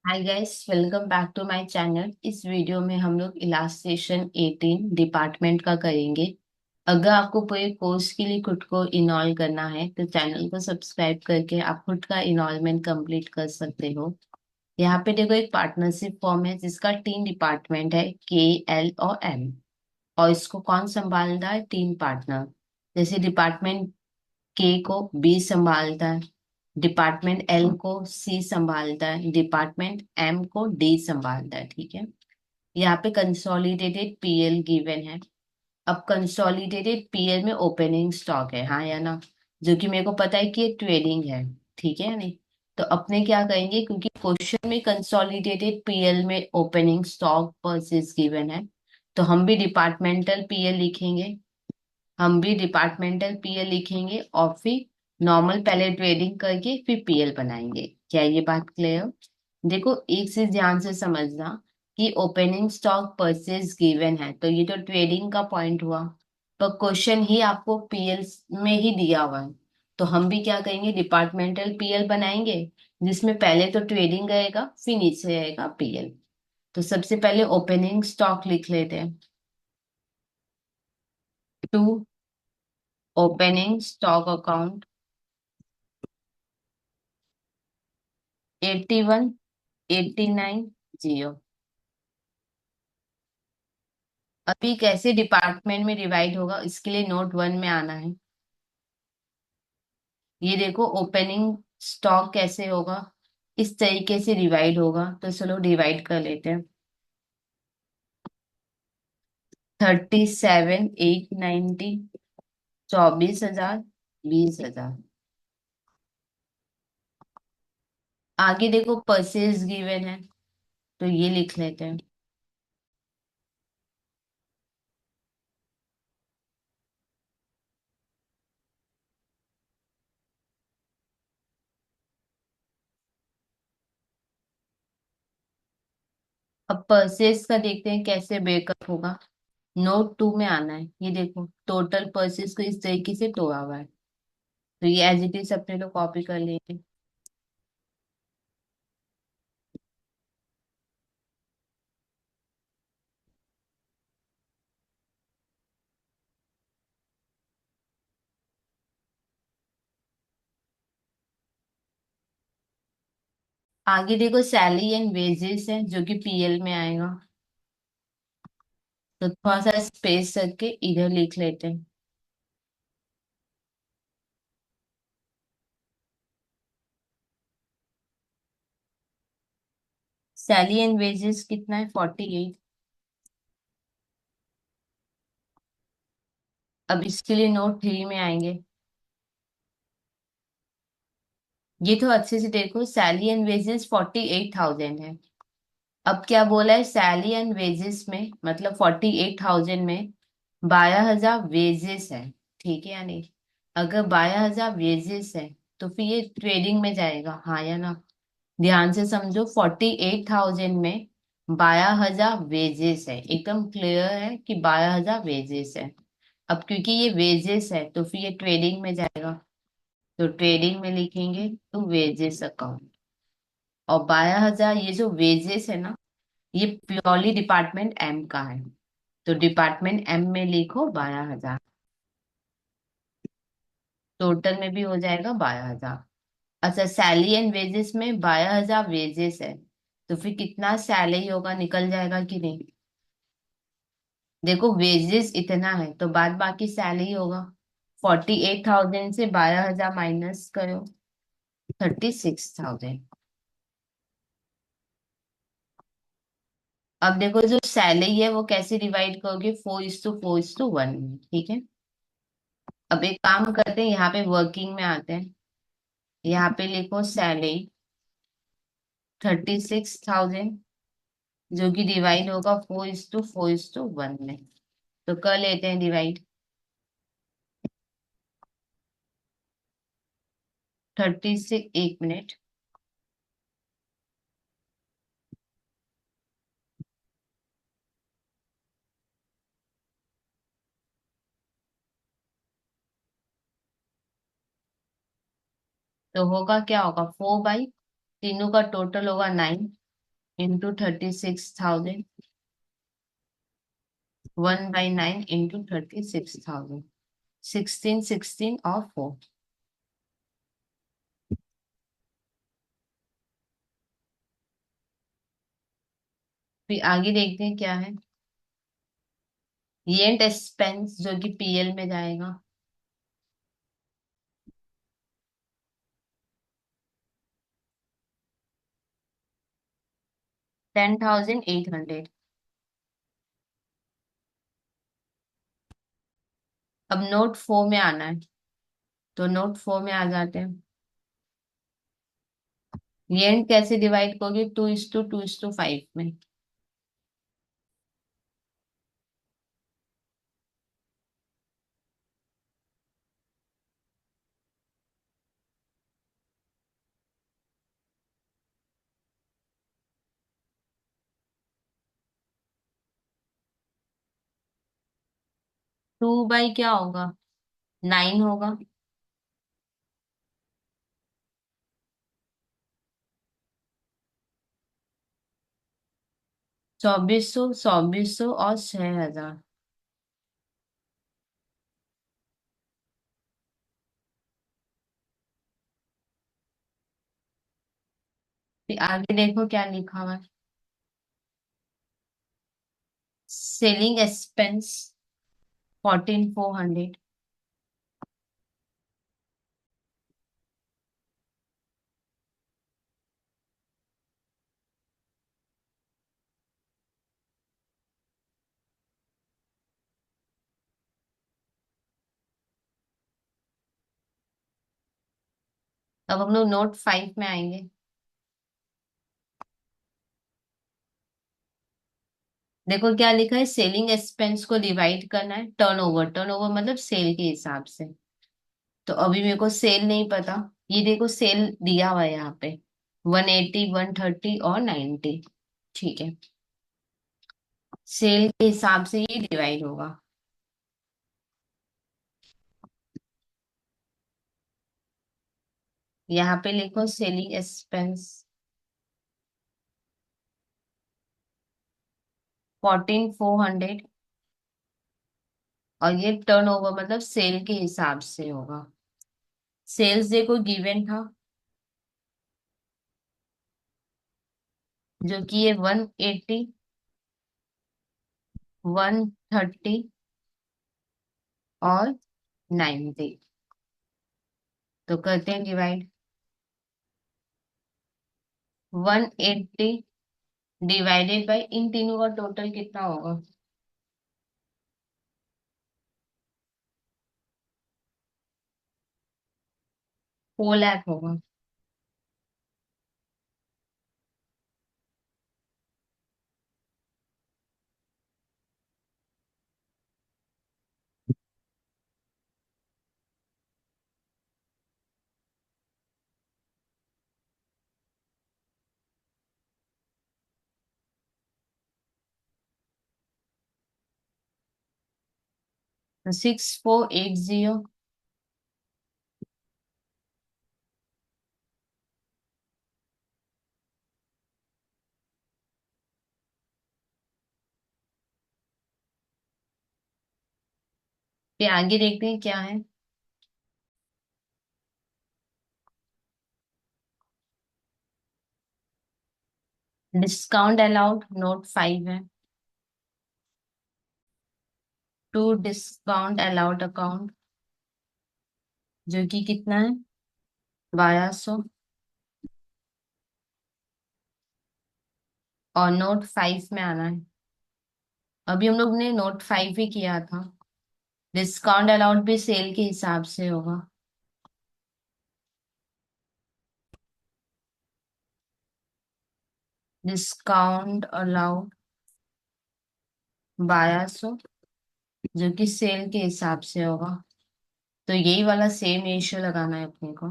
Hi guys, welcome back to my channel. इस video में हम लोग इलास्ट्रेशन 18 डिपार्टमेंट का करेंगे। अगर आपको पूरे कोर्स के लिए खुद को इनॉल करना है तो चैनल को सब्सक्राइब करके आप खुद का इनॉलमेंट कंप्लीट कर सकते हो। यहाँ पे देखो, एक पार्टनरशिप फॉर्म है जिसका 3 डिपार्टमेंट है, के, एल और एम। और इसको कौन संभालता है? 3 पार्टनर। जैसे डिपार्टमेंट के को बी संभालता है, डिपार्टमेंट एल को सी संभालता है, डिपार्टमेंट एम को डी संभालता है। ठीक है। यहाँ पे कंसोलिडेटेड पीएल गिवन है। अब कंसोलिडेटेड पीएल में ओपनिंग स्टॉक है, हाँ या ना? जो कि मेरे को पता है कि ये ट्रेडिंग है। ठीक है या नहीं? तो अपने क्या करेंगे, क्योंकि क्वेश्चन में कंसोलिडेटेड पीएल में ओपनिंग स्टॉक परचेज गिवन है, तो हम भी डिपार्टमेंटल पीएल लिखेंगे। लिखेंगे और फिर नॉर्मल पहले ट्रेडिंग करके फिर पीएल बनाएंगे। क्या ये बात क्लियर? देखो, एक चीज ध्यान से समझना कि ओपनिंग स्टॉक परचेज गिवन है तो ये तो ट्रेडिंग का पॉइंट हुआ, पर क्वेश्चन ही आपको पीएल में ही दिया हुआ है। तो हम भी क्या करेंगे, डिपार्टमेंटल पीएल बनाएंगे, जिसमें पहले तो ट्रेडिंग रहेगा फिर नीचे रहेगा पीएल। तो सबसे पहले ओपनिंग स्टॉक लिख लेते हैं। To opening stock account 81 89 0। अभी कैसे डिपार्टमेंट में डिवाइड होगा इसके लिए नोट 1 में आना है। ये देखो, ओपनिंग स्टॉक कैसे होगा, इस तरीके से डिवाइड होगा। तो चलो डिवाइड कर लेते हैं। 37 890, 24,000, 20,000। आगे देखो, परचेज गिवन है तो ये लिख लेते हैं। अब परचेज का देखते हैं कैसे ब्रेकअप होगा। नोट 2 में आना है। ये देखो, टोटल परचेज को इस तरीके से तोड़ा हुआ है, तो ये एज इट इज अपने लोग कॉपी कर लेंगे। आगे देखो, सैलरी एंड वेजेस है जो कि पीएल में आएगा। तो थोड़ा सा स्पेस करके इधर लिख लेते हैं। सैलरी एंड वेजेस कितना है? 48। अब इसके लिए नोट 3 में आएंगे। ये तो अच्छे से देखो, सैलरी एंड वेजेस 48,000 है। अब क्या बोला है, सैलरी एंड वेजेस में मतलब 48,000 में 12,000 वेजेस है। ठीक है या नहीं? अगर 12,000 वेजेस है तो फिर ये ट्रेडिंग में जाएगा, हाँ या ना? ध्यान से समझो, 48,000 में 12,000 वेजेस है। एकदम क्लियर है कि 12,000 वेजेस है। अब क्योंकि ये वेजेस है तो फिर ये ट्रेडिंग में जाएगा, तो ट्रेडिंग में लिखेंगे तो वेजेस अकाउंट। और 12,000 ये जो वेजेस है ना, ये प्योरली डिपार्टमेंट एम का है, तो डिपार्टमेंट एम में लिखो 12,000। टोटल में भी हो जाएगा 12,000। अच्छा, सैलरी एंड वेजेस में 12,000 वेजेस है, तो फिर कितना सैलरी होगा, निकल जाएगा कि नहीं? देखो, वेजेस इतना है तो बाद बाकी सैलरी होगा। 48,000 से 12,000 माइनस करो, 36,000। अब देखो, जो सैलरी है वो कैसे डिवाइड करोगे? 4:4:1 में। ठीक है। अब एक काम करते हैं, यहाँ पे वर्किंग में आते हैं। यहाँ पे लिखो सैलरी 36,000, जो कि डिवाइड होगा 4:4:1 में। तो कर लेते हैं डिवाइड। 36, एक मिनट। तो होगा क्या, होगा 4 बाई, तीनों का टोटल होगा 9। इंटू 36,000, 1/9 इंटू 36,000, 16, 16 और 4। फिर आगे देखते हैं क्या है। रेंट एक्सपेंस जो कि पीएल में जाएगा। 10,800। अब नोट 4 में आना है, तो नोट 4 में आ जाते हैं। रेंट कैसे डिवाइड करोगे? 2:2:5 में। 2 बाई क्या होगा? 9 होगा। 2400, 2400 और 6,000। फिर आगे देखो क्या लिखा हुआ है। Selling expense 14,400। अब हम लोग नोट 5 में आएंगे। देखो क्या लिखा है, सेलिंग एक्सपेंस को डिवाइड करना है टर्नओवर। टर्नओवर मतलब सेल के हिसाब से। तो अभी मेरे को सेल नहीं पता। ये देखो सेल दिया हुआ है यहाँ पे, 180, 130 और 90। ठीक है, सेल के हिसाब से ये डिवाइड होगा। यहाँ पे लिखो सेलिंग एक्सपेंस 14,400। और ये टर्नओवर मतलब सेल के हिसाब से होगा। सेल्स देखो गिवन था, जो कि ये 180, 130 और 90। तो करते हैं डिवाइड। 180 डिवाइडेड बाई इन तीनों का टोटल कितना होगा? 4 लाख होगा। 6480। फिर आगे देखते हैं क्या है। डिस्काउंट अलाउड नोट 5 है। टू डिस्काउंट अलाउड अकाउंट, जो कि कितना है? 1200। और नोट 5 में आना है। अभी हम लोग ने नोट 5 ही किया था। डिस्काउंट अलाउड भी सेल के हिसाब से होगा। डिस्काउंट अलाउड 1200, जो कि सेल के हिसाब से होगा। तो यही वाला सेम रेशियो लगाना है अपने को।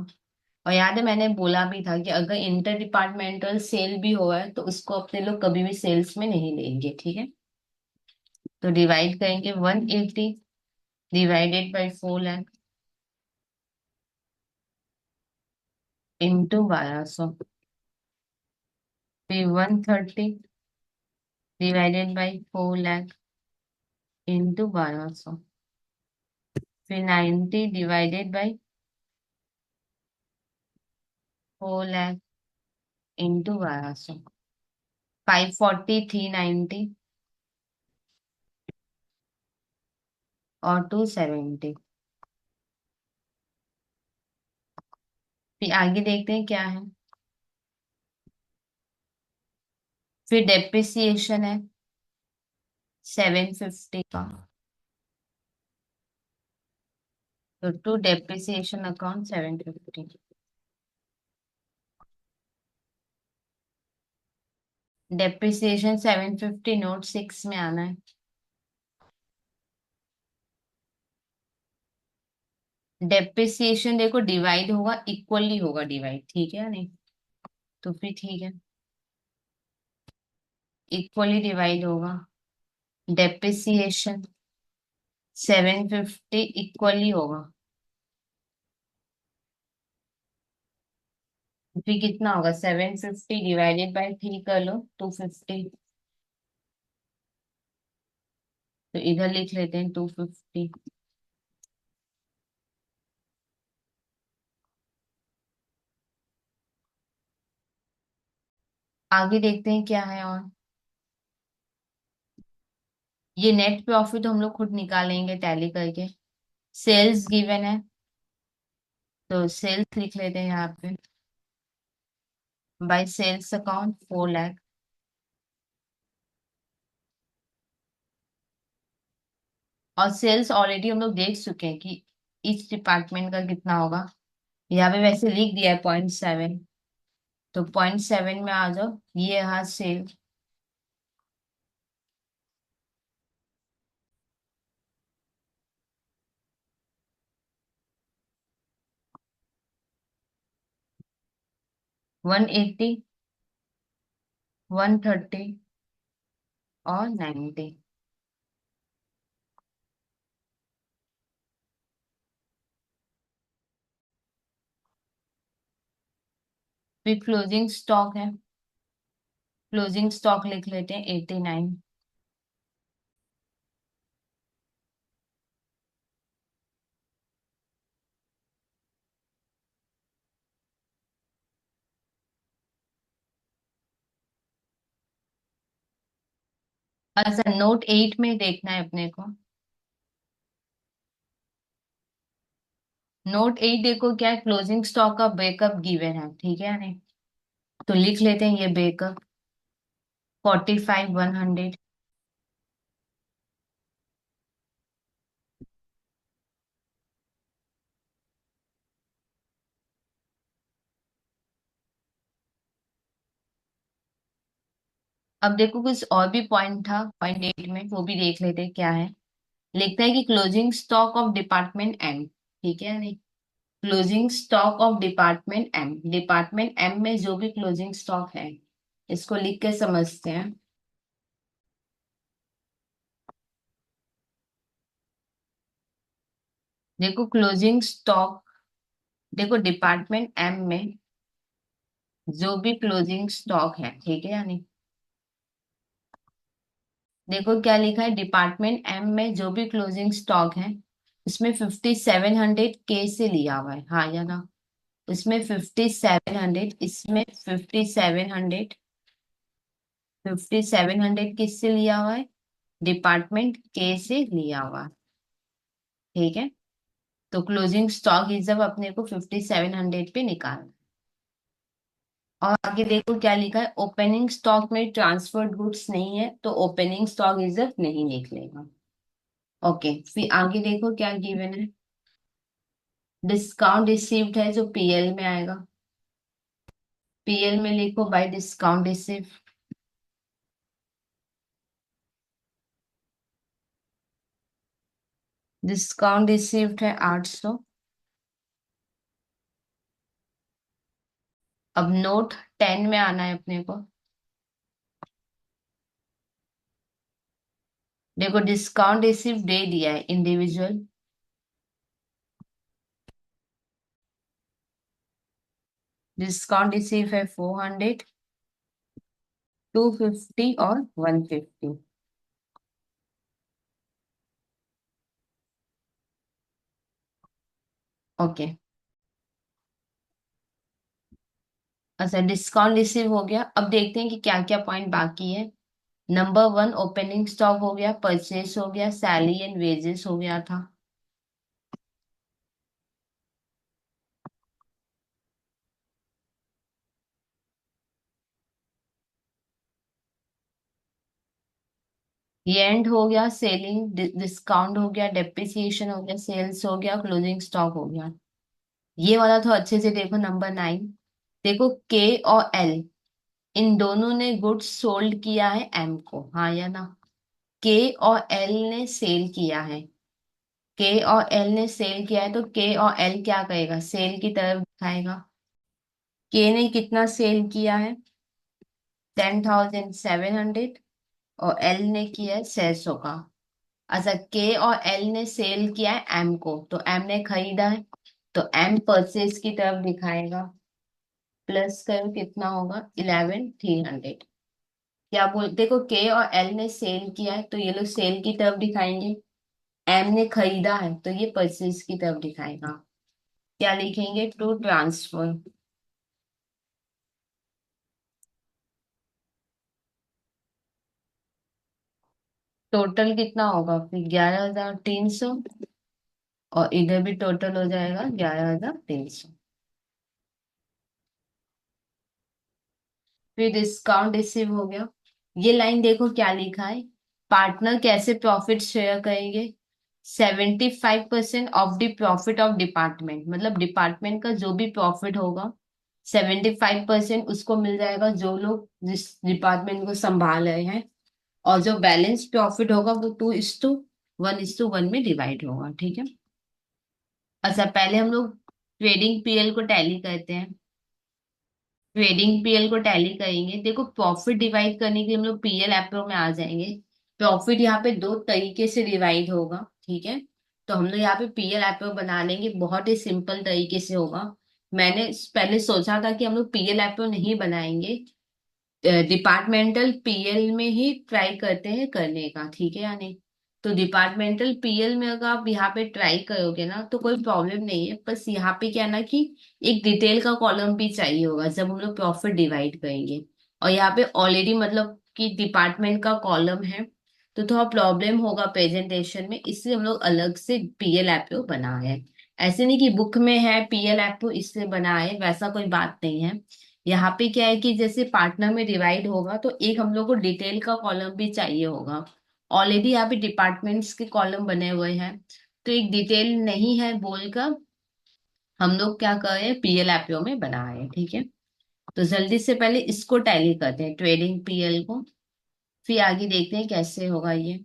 और याद है मैंने बोला भी था कि अगर इंटर डिपार्टमेंटल सेल भी हुआ है तो उसको अपने लोग कभी भी सेल्स में नहीं लेंगे, ठीक है। तो डिवाइड करेंगे 180 डिवाइडेड बाई 4 लाख इंटू 1200। फिर 130 डिवाइडेड बाई 4 लाख इंटू 1200। फिर 90 डिवाइडेड बाई 4 लाख इंटू 1200। 540, 390 और 270। फिर आगे देखते हैं क्या है। फिर डेप्रिसिएशन है 750 का। तो to depreciation account 750। Depreciation 750 note 6 में आना है। डेप्रिसिएशन देखो डिवाइड होगा, इक्वली होगा डिवाइड, ठीक है या नहीं? तो फिर ठीक है, इक्वली डिवाइड होगा। डेप्रिसिएशन 750 इक्वली होगा। फिर कितना होगा? 750 डिवाइडेड बाई 3 कर लो, 250। तो इधर लिख लेते हैं 250। आगे देखते हैं क्या है और। ये नेट प्रॉफिट हम लोग खुद निकालेंगे टैली करके। सेल्स गिवन है, तो सेल्स लिख लेते हैं यहाँ पे। By sales account 4 lakh. और सेल्स ऑलरेडी हम लोग देख चुके हैं कि इस डिपार्टमेंट का कितना होगा। यहाँ पे वैसे लिख दिया है 0.7। तो 0.7 में आ जाओ, ये रहा सेल। 180, 130 और 90। फिर क्लोजिंग स्टॉक है, क्लोजिंग स्टॉक लिख लेते हैं 89। अच्छा, नोट 8 में देखना है अपने को। नोट 8 देखो क्या है, क्लोजिंग स्टॉक का ब्रेकअप गिवन है, ठीक है या नहीं? तो लिख लेते हैं ये ब्रेकअप। 45, 100। अब देखो कुछ और भी पॉइंट था पॉइंट 8 में, वो भी देख लेते हैं क्या है। लिखता है कि closing stock of department M, ठीक है नहीं? Closing stock of department M, department M में जो भी क्लोजिंग स्टॉक है, इसको लिख के समझते हैं। देखो क्लोजिंग स्टॉक, देखो डिपार्टमेंट एम में जो भी क्लोजिंग स्टॉक है, ठीक है या नहीं? देखो क्या लिखा है, डिपार्टमेंट एम में जो भी क्लोजिंग स्टॉक है उसमें 5700 से लिया हुआ है, हाँ या ना? इसमें 5700, इसमें 5700। 5700 किससे लिया हुआ है? डिपार्टमेंट के से लिया हुआ है, ठीक है? तो क्लोजिंग स्टॉक रिजर्व अपने को 5700 पे निकालना है। और आगे देखो क्या लिखा है, ओपनिंग स्टॉक में ट्रांसफर्ड गुड्स नहीं है तो ओपनिंग स्टॉक रिजर्व नहीं निकलेगा। ओके, फिर आगे देखो क्या गिवन है। डिस्काउंट रिसीव्ड है जो पीएल में आएगा। पीएल में लिखो bye discount receive. Discount received है 800। अब नोट 10 में आना है अपने को। देखो डिस्काउंट रिसीव दे दिया है इंडिविजुअल। डिस्काउंट रिसीव है 400। 250 और 150। ओके। अच्छा, डिस्काउंट रिसीव हो गया। अब देखते हैं कि क्या क्या पॉइंट बाकी है। नंबर वन, ओपनिंग स्टॉक हो गया, परचेस हो गया, सैलरी एंड वेजेस हो गया था। ये एंड हो गया, सेलिंग डिस्काउंट हो गया, डेप्रिसिएशन हो गया, सेल्स हो गया, क्लोजिंग स्टॉक हो गया। ये वाला तो अच्छे से देखो, नंबर नाइन। देखो, के और एल, इन दोनों ने गुड्स सोल्ड किया है एम को, हाँ या ना? के और एल ने सेल किया है। के और एल ने सेल किया है, तो के और एल क्या करेगा? सेल की तरफ दिखाएगा। के ने कितना सेल किया है? 10,700। और एल ने किया है 600 का। अच्छा, के और एल ने सेल किया है एम को, तो एम ने खरीदा है, तो एम परचेज की तरफ दिखाएगा। प्लस करो कितना होगा? 11,300। क्या बोल, देखो, के और एल ने सेल किया है तो ये लोग सेल की तरफ दिखाएंगे। एम ने खरीदा है तो ये परचेज की तरफ दिखाएगा। क्या लिखेंगे? To transfer. टोटल कितना होगा फिर? 11,300। और इधर भी टोटल हो जाएगा 11,300। फिर डिस्काउंट रिसीव हो गया। ये लाइन देखो क्या लिखा है। पार्टनर कैसे प्रॉफिट शेयर करेंगे? 75% of the profit of department, मतलब डिपार्टमेंट का जो भी प्रॉफिट होगा, 75% उसको मिल जाएगा, जो लोग जिस डिपार्टमेंट को संभाल रहे हैं। और जो बैलेंस प्रॉफिट होगा वो 2:1:1 में डिवाइड होगा, ठीक है। अच्छा, पहले हम लोग ट्रेडिंग पीएल को टैली करते हैं। ट्रेडिंग पीएल को टैली करेंगे। देखो, प्रॉफिट डिवाइड करने के लिए हम लोग पीएल एप्रो में आ जाएंगे। प्रॉफिट यहाँ पे दो तरीके से डिवाइड होगा, ठीक है। तो हम लोग यहाँ पे पीएल एप्रो बना लेंगे, बहुत ही सिंपल तरीके से होगा। मैंने पहले सोचा था कि हम लोग पीएल एप्रो नहीं बनाएंगे, डिपार्टमेंटल पीएल में ही ट्राई करते हैं करने का, ठीक है या नहीं? तो डिपार्टमेंटल पीएल में अगर आप यहाँ पे ट्राई करोगे ना तो कोई प्रॉब्लम नहीं है, बस यहाँ पे क्या है ना कि एक डिटेल का कॉलम भी चाहिए होगा जब हम लोग प्रॉफिट डिवाइड करेंगे। और यहाँ पे ऑलरेडी मतलब कि डिपार्टमेंट का कॉलम है, तो थोड़ा प्रॉब्लम होगा प्रेजेंटेशन में, इसलिए हम लोग अलग से पीएल एपीओ बना है। ऐसे नहीं कि बुक में है पीएल एपीओ इसलिए बना है, वैसा कोई बात नहीं है। यहाँ पे क्या है कि जैसे पार्टनर में डिवाइड होगा तो एक हम लोग को डिटेल का कॉलम भी चाहिए होगा। ऑलरेडी यहाँ पे डिपार्टमेंट्स के कॉलम बने हुए हैं, तो एक डिटेल नहीं है बोलकर हम लोग क्या कर रहे हैं, पीएल एपीओ में बना रहे हैं, ठीक है। तो जल्दी से पहले इसको टैली करते हैं, ट्रेडिंग पीएल को, फिर आगे देखते हैं कैसे होगा ये।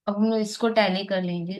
अब हम लोग इसको टैली कर लेंगे।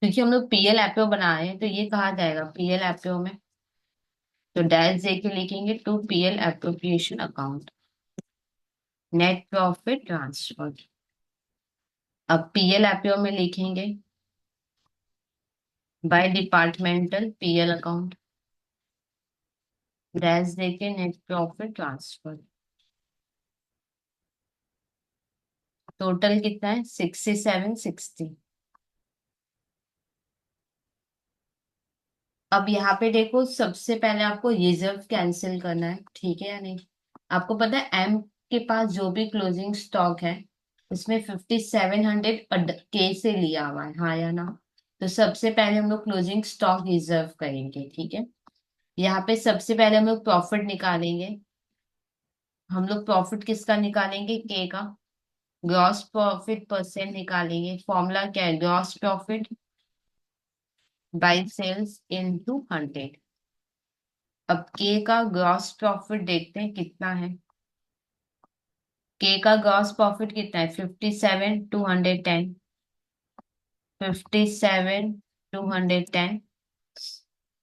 क्योंकि हम लोग पीएल एपीओ बना रहे हैं तो ये कहा जाएगा पीएल एपीओ में। तो डैश दे के लिखेंगे to PL appropriation account, net profit transfer. अब पीएल एपीओ में लिखेंगे by departmental PL account, dash दे के नेट प्रॉफिट ट्रांसफर। टोटल कितना है 6760। अब यहाँ पे देखो सबसे पहले आपको रिजर्व कैंसिल करना है, ठीक है या नहीं। आपको पता है एम के पास जो भी क्लोजिंग स्टॉक है उसमें 5700 के से लिया हुआ है, हाँ या ना। तो सबसे पहले हम लोग क्लोजिंग स्टॉक रिजर्व करेंगे, ठीक है। यहाँ पे सबसे पहले हम लोग प्रॉफिट निकालेंगे। हम लोग प्रॉफिट किसका निकालेंगे, के का। ग्रॉस प्रॉफिट परसेंट निकालेंगे, फॉर्मूला क्या है, gross profit by sales into 100। अब के का ग्रॉस प्रॉफिट देखते हैं कितना है। के का ग्रॉस प्रॉफिट कितना है, 57,210। 57,210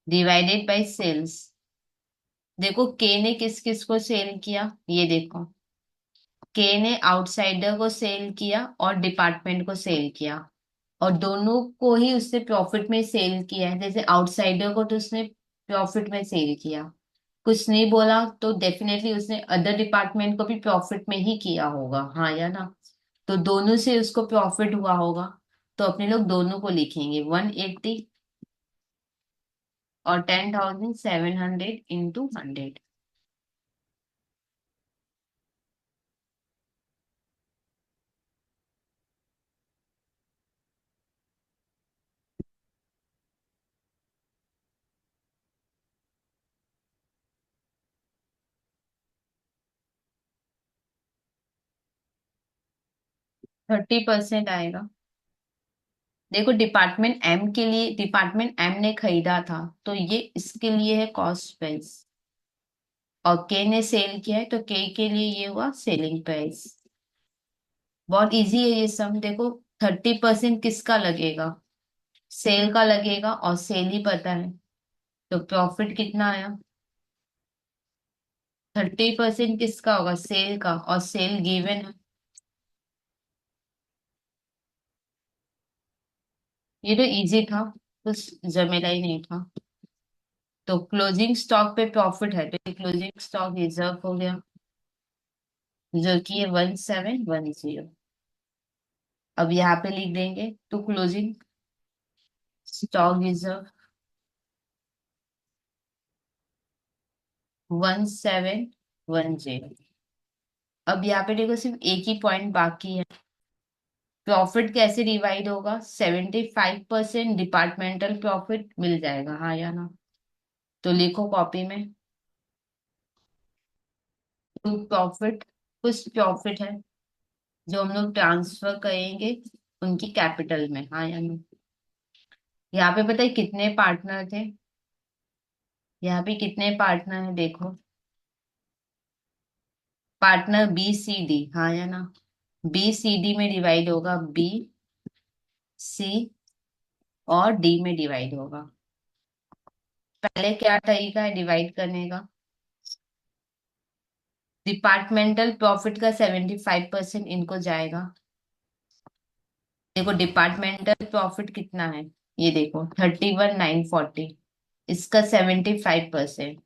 डिवाइडेड बाय सेल्स। देखो के ने किस किस को सेल किया, ये देखो। के ने आउटसाइडर को सेल किया और डिपार्टमेंट को सेल किया, और दोनों को ही उसने प्रॉफिट में सेल किया है। जैसे आउटसाइडर को तो उसने प्रॉफिट में सेल किया, कुछ नहीं बोला तो डेफिनेटली उसने अदर डिपार्टमेंट को भी प्रॉफिट में ही किया होगा, हाँ या ना। तो दोनों से उसको प्रॉफिट हुआ होगा। तो अपने लोग दोनों को लिखेंगे 180 और 10,700 इंटू 100। 30% आएगा। देखो डिपार्टमेंट एम के लिए, डिपार्टमेंट एम ने खरीदा था तो ये इसके लिए है कॉस्ट प्राइस, और के ने सेल किया है तो के लिए ये हुआ सेलिंग प्राइस। बहुत इजी है ये सम, देखो 30% किसका लगेगा, सेल का लगेगा, और सेल ही पता है। तो प्रॉफिट कितना आया, 30% किसका होगा, सेल का, और सेल गिवन है। ये तो इजी था, कुछ झमेला ही नहीं था। तो क्लोजिंग स्टॉक पे प्रॉफिट है तो क्लोजिंग स्टॉक रिजर्व हो गया, जो कि है 1710। अब यहाँ पे लिख देंगे टू क्लोजिंग स्टॉक रिजर्व 1710। अब यहाँ पे देखो सिर्फ एक ही पॉइंट बाकी है। प्रॉफिट कैसे डिवाइड होगा? 75% डिपार्टमेंटल प्रॉफिट मिल जाएगा, हाँ या ना? तो लिखो कॉपी में, टू प्रॉफिट, कुछ प्रॉफिट है जो हम लोग ट्रांसफर करेंगे उनकी कैपिटल में, हाँ या ना? यहाँ पे पता है कितने पार्टनर थे? यहाँ पे कितने पार्टनर है देखो। पार्टनर बी सी डी, हाँ या ना? बी सी डी में डिवाइड होगा, बी सी और डी में डिवाइड होगा। पहले क्या तरीका है डिवाइड करने का? डिपार्टमेंटल प्रॉफिट का 75% इनको जाएगा। देखो डिपार्टमेंटल प्रॉफिट कितना है, ये देखो 31,940, इसका 75%,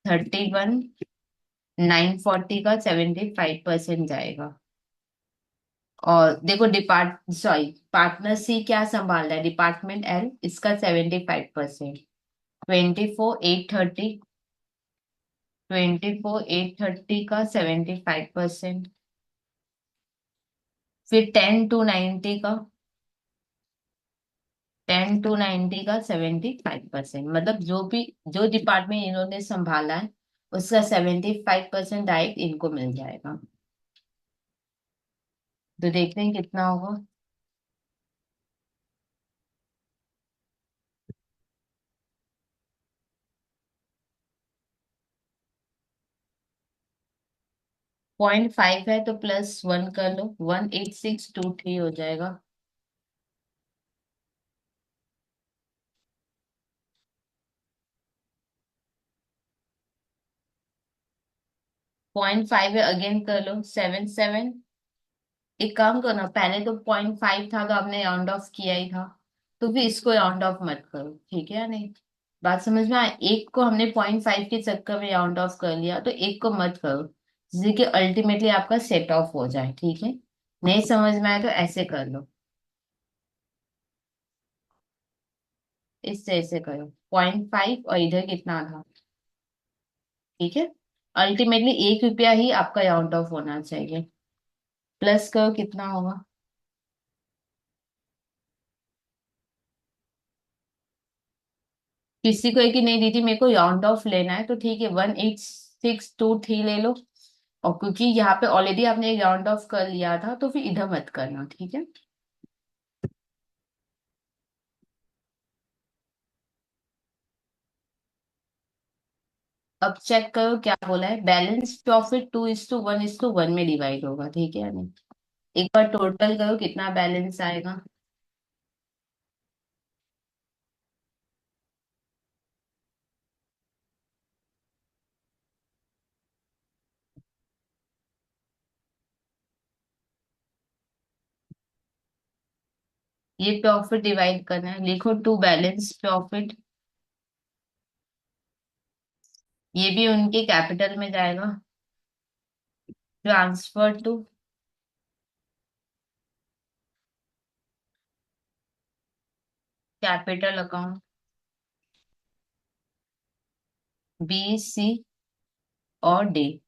31,940 का 75% जाएगा। और देखो पार्टनर सी क्या संभाल रहा है, डिपार्टमेंट एल, इसका 75%, 24,830, 24,830 का 75%, फिर 10,290 का, 10,290 का 75%, मतलब जो डिपार्टमेंट इन्होंने संभाला है उसका 75% डायरेक्ट इनको मिल जाएगा। तो देखते हैं कितना होगा। 0.5 है तो +1 कर लो, 18623 हो जाएगा। 0.5 है, अगेन कर लो, 77। एक काम करो ना, पहले तो 0.5 था तो आपने राउंड ऑफ किया ही था, तो फिर इसको राउंड ऑफ मत करो, ठीक है या नहीं? बात समझ में आए? एक को हमने 0.5 के चक्कर में राउंड ऑफ कर लिया, तो एक को मत करो, जिससे कि अल्टीमेटली आपका सेट ऑफ हो जाए, ठीक है? नहीं समझ में आए तो ऐसे कर लो, इससे ऐसे करो, 0.5 और इधर कितना था, ठीक है? अल्टीमेटली 1 रुपया ही आपका राउंड ऑफ होना चाहिए। प्लस करो, कितना होगा? किसी को एक ही नहीं दी थी, मेरे को राउंड ऑफ लेना है तो ठीक है, 18623 ले लो। और क्योंकि यहाँ पे ऑलरेडी आपने एक राउंड ऑफ कर लिया था तो फिर इधर मत करना, ठीक है? अब चेक करो क्या बोला है, बैलेंस प्रॉफिट 2:1:1 में डिवाइड होगा, ठीक है या नहीं? एक बार टोटल करो कितना बैलेंस आएगा। ये प्रॉफिट डिवाइड करना है, लिखो टू बैलेंस प्रॉफिट। ये भी उनके कैपिटल में जाएगा। Transfer to capital account, B C और डी।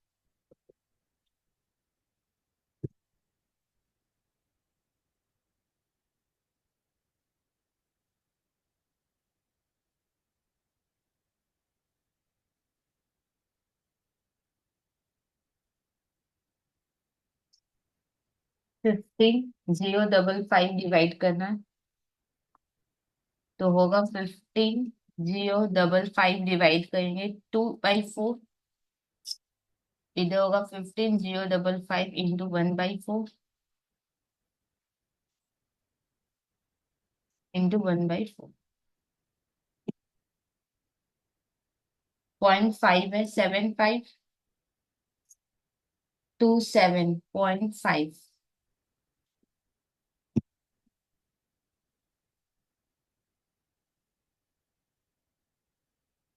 15,055 डिवाइड करना है, तो होगा 15,055 डिवाइड करेंगे 2/4, इधर होगा 15,055 इंटू 1/4 इंटू 1/4। 0.5 है, 7527.5।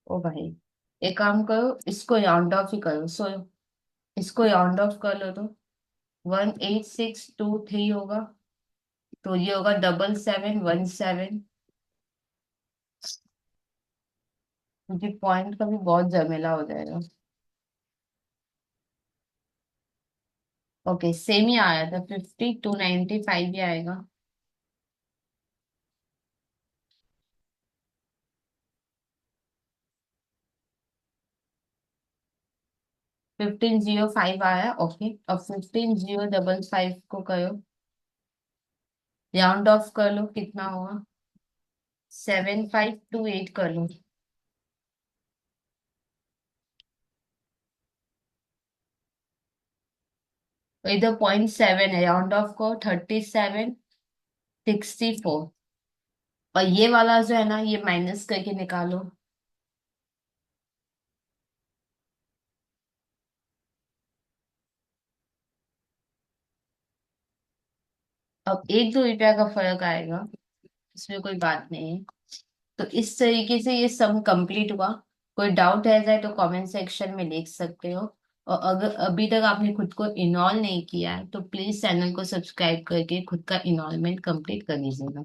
ओ भाई, एक काम करो, इसको राउंड ऑफ ही करो, सो इसको राउंड ऑफ कर लो तो 18623 होगा, तो ये होगा 7717। क्योंकि पॉइंट का भी बहुत झमेला हो जाएगा। ओके, सेम ही आया था, 5295 ही आएगा। 1505 आया, ओके। अब 15055 को करो, राउंड ऑफ कर लो, कितना हुआ? 7528 कर लो। तो इधर 0.7 है, राउंड ऑफ को 3764। और ये वाला जो है ना, ये माइनस करके निकालो। अब 1-2 रुपया का फर्क आएगा, इसमें कोई बात नहीं है। तो इस तरीके से ये सम कंप्लीट हुआ। कोई डाउट रह जाए तो कमेंट सेक्शन में लिख सकते हो। और अगर अभी तक आपने खुद को इनॉल नहीं किया है तो प्लीज चैनल को सब्सक्राइब करके खुद का इनॉलमेंट कंप्लीट कर लीजिएगा।